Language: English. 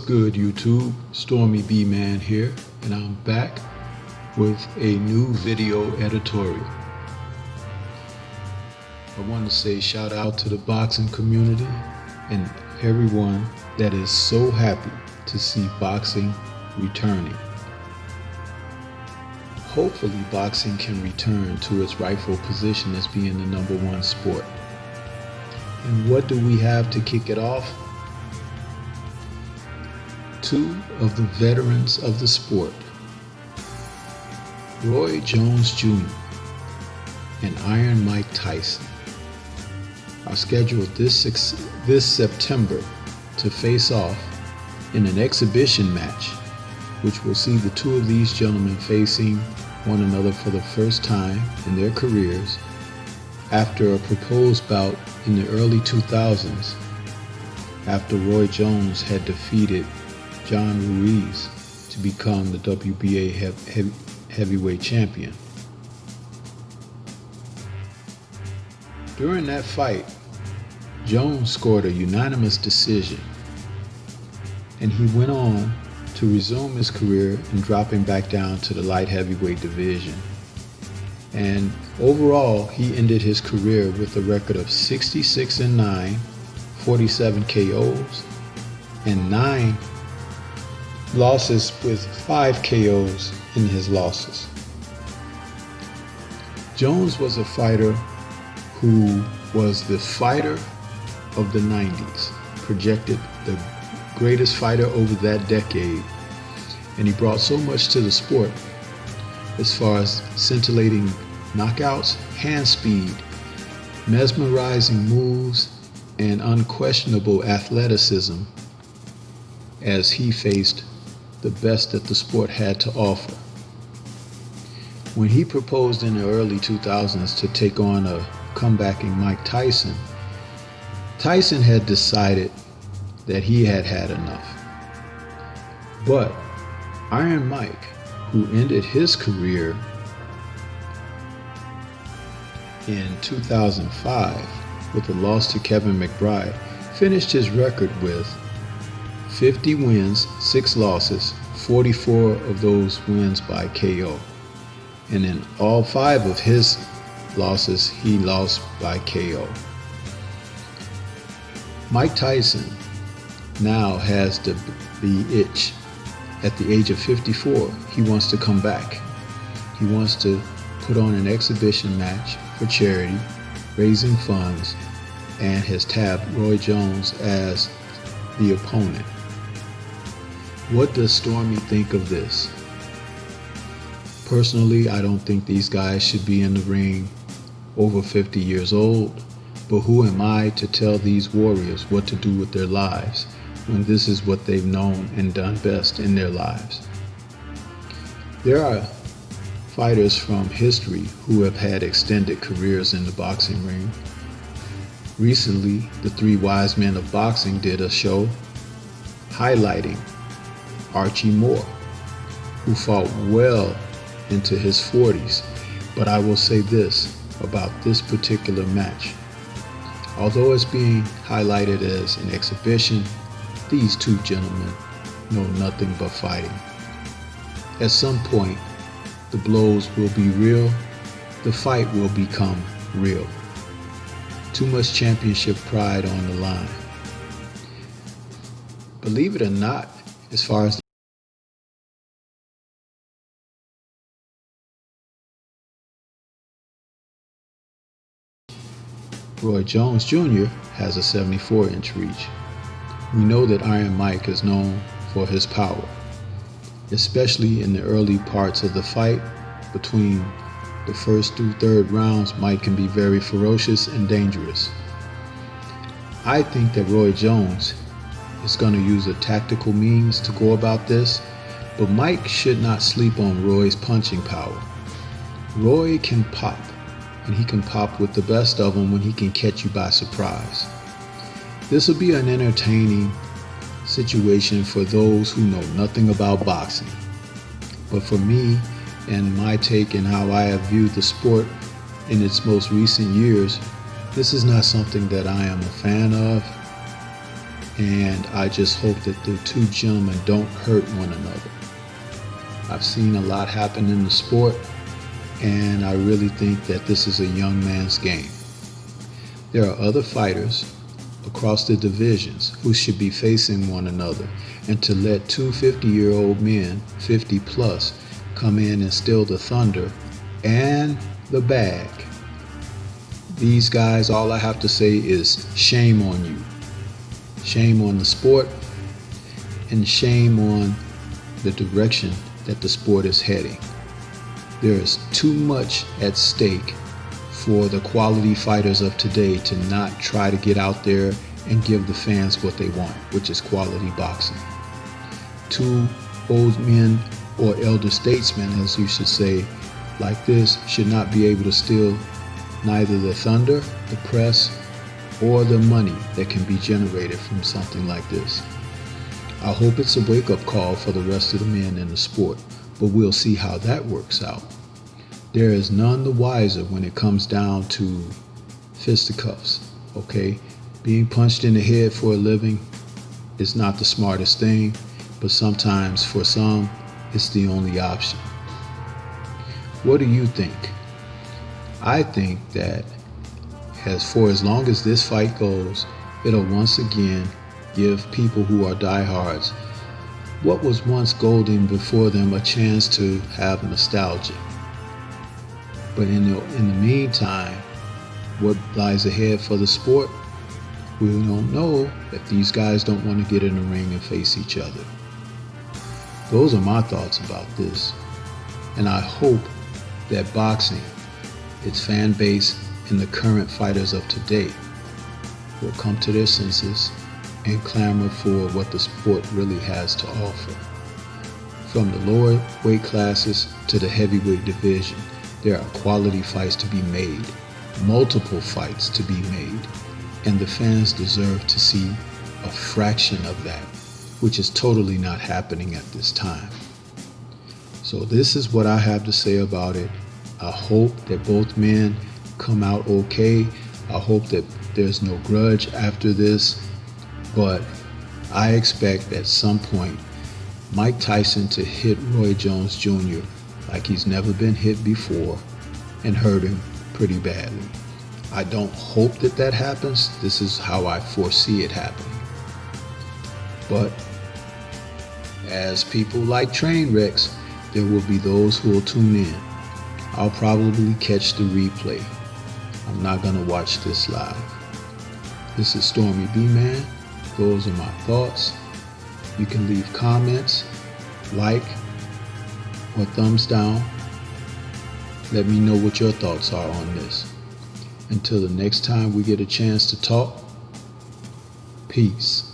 good, YouTube? Stormybman here, and I'm back with a new video editorial. I want to say shout out to the boxing community and everyone that is so happy to see boxing returning. Hopefully boxing can return to its rightful position as being the #1 sport. And what do we have to kick it off? Two of the veterans of the sport, Roy Jones Jr. and Iron Mike Tyson, are scheduled this September to face off in an exhibition match, which will see the two of these gentlemen facing one another for the first time in their careers after a proposed bout in the early 2000s, after Roy Jones had defeated John Ruiz to become the WBA heavyweight champion. During that fight, Jones scored a unanimous decision, and he went on to resume his career and dropping back down to the light heavyweight division. And overall, he ended his career with a record of 66-9, 47 KOs, and 9 losses with 5 KOs in his losses. Jones was a fighter who was the fighter of the 90s, projected the greatest fighter over that decade, and he brought so much to the sport as far as scintillating knockouts, hand speed, mesmerizing moves, and unquestionable athleticism as he faced the best that the sport had to offer. When he proposed in the early 2000s to take on a comebacking Mike Tyson, Tyson had decided that he had had enough. But Iron Mike, who ended his career in 2005 with a loss to Kevin McBride, finished his record with 50 wins, 6 losses, 44 of those wins by KO. And in all 5 of his losses, he lost by KO. Mike Tyson now has the itch. At the age of 54, he wants to come back. He wants to put on an exhibition match for charity, raising funds, and has tabbed Roy Jones as the opponent. What does Stormy think of this? Personally, I don't think these guys should be in the ring over 50 years old, but who am I to tell these warriors what to do with their lives when this is what they've known and done best in their lives? There are fighters from history who have had extended careers in the boxing ring. Recently, the 3 Wise Men of Boxing did a show highlighting Archie Moore, who fought well into his 40s. But I will say this about this particular match. Although it's being highlighted as an exhibition, these two gentlemen know nothing but fighting. At some point, the blows will be real, the fight will become real. Too much championship pride on the line. Believe it or not, as far as Roy Jones Jr. has a 74-inch reach. We know that Iron Mike is known for his power, especially in the early parts of the fight. Between the first through third rounds, Mike can be very ferocious and dangerous. I think that Roy Jones is going to use a tactical means to go about this, but Mike should not sleep on Roy's punching power. Roy can pop, and he can pop with the best of them when he can catch you by surprise. This will be an entertaining situation for those who know nothing about boxing. But for me, and my take and how I have viewed the sport in its most recent years, this is not something that I am a fan of. and I just hope that the two gentlemen don't hurt one another. I've seen a lot happen in the sport, and I really think that this is a young man's game. There are other fighters across the divisions who should be facing one another, and to let two 50-year-old men, 50 plus, come in and steal the thunder and the bag. These guys, all I have to say is shame on you. Shame on the sport, and shame on the direction that the sport is heading. There is too much at stake for the quality fighters of today to not try to get out there and give the fans what they want, which is quality boxing. Two old men, or elder statesmen as you should say, like this should not be able to steal neither the thunder, the press, or the money that can be generated from something like this. I hope it's a wake-up call for the rest of the men in the sport, but we'll see how that works out. There is none the wiser when it comes down to fisticuffs, okay? Being punched in the head for a living is not the smartest thing, but sometimes for some, it's the only option. What do you think? I think that as long as this fight goes, it'll once again give people who are diehards what was once golden before them a chance to have nostalgia. But in the meantime, what lies ahead for the sport, we don't know if these guys don't want to get in the ring and face each other. Those are my thoughts about this. And I hope that boxing, its fan base, and the current fighters of today will come to their senses and clamor for what the sport really has to offer. From the lower weight classes to the heavyweight division, there are quality fights to be made, multiple fights to be made, and the fans deserve to see a fraction of that, which is totally not happening at this time. So this is what I have to say about it. I hope that both men come out okay. I hope that there's no grudge after this, but I expect at some point Mike Tyson to hit Roy Jones Jr. like he's never been hit before and hurt him pretty badly. I don't hope that that happens. This is how I foresee it happening. But as people like train wrecks, there will be those who will tune in. I'll probably catch the replay. I'm not going to watch this live. This is Stormybman. Those are my thoughts. You can leave comments, like, or thumbs down. Let me know what your thoughts are on this. Until the next time we get a chance to talk, peace.